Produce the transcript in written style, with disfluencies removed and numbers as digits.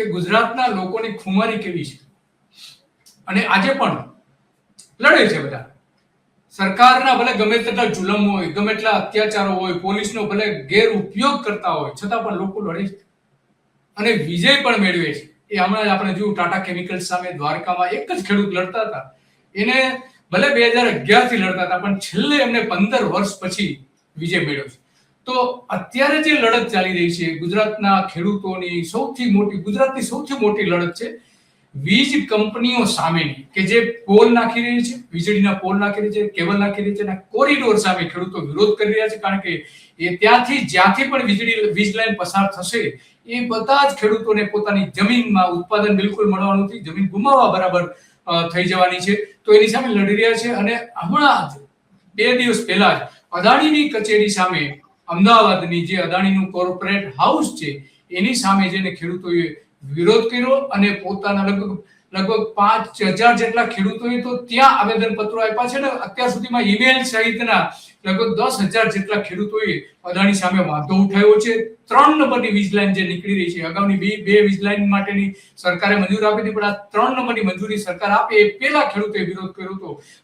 કે ગુજરાતના લોકોની ખુમારી કેવી છે અને આજે પણ લડે છે બધા. સરકારના ભલે ગમે તેટલા જુલમ હોય, ગમે તેટલા અત્યાચારો હોય, પોલીસનો ભલે ગેરઉપયોગ કરતા હોય, છતાં પણ લોકો લડે છે અને વિજય પણ મેળવે છે. એ હમણાં જ આપણે જોયું ટાટા કેમિકલ્સ સામે દ્વારકામાં એક જ ખેડૂત લડતા હતા. એને ભલે 2011 થી લડતા હતા, પણ છેલ્લે એમને 15 વર્ષ પછી વિજય મેળવ્યો છે. તો અત્યારે જે લડત ચાલી રહી છે ગુજરાતના ખેડૂતોની ગુજરાતની સૌથી મોટી લડત છે વીજ કંપનીઓ સામેની, કે જે પોલ નાખી રહી છે, વીજળીના પોલ નાખી રહી છે, કેબલ નાખી રહી છે અને કોરિડોર સામે ખેડૂતો વિરોધ કરી રહ્યા છે. કારણ કે એ જ્યાંથી પણ વીજ લાઈન પસાર થશે એ બધા જ ખેડૂતોને પોતાની જમીનમાં ઉત્પાદન બિલકુલ મળવાનું નથી, જમીન ગુમાવવા બરાબર થઈ જવાની છે. તો એની સામે લડી રહ્યા છે. અને હમણાં જ 2 દિવસ પહેલા જ અદાણીની કચેરી સામે, અમદાવાદની જે અદાણીનું કોર્પોરેટ હાઉસ છે એની સામે જઈને ખેડૂતોએ વિરોધ કર્યો અને પોતાના લગભગ 5000 જેટલા ખેડૂતોએ તો ત્યાં આવેદન પત્રો આપ્યા છે ને અત્યાર સુધીમાં ઈમેલ સહિતના લગભગ 10,000 જેટલા ખેડૂતોએ અદાણી સામે વાંધો ઉઠાવ્યો છે. 3 નંબરની વીજ લાઈન જે નીકળી રહી છે, અગાઉની બે વીજ લાઈન માટેની સરકારે મંજૂરી આપી હતી, પણ આ 3 નંબરની મંજૂરી સરકાર આપે એ પહેલા ખેડૂતોએ વિરોધ કર્યો હતો.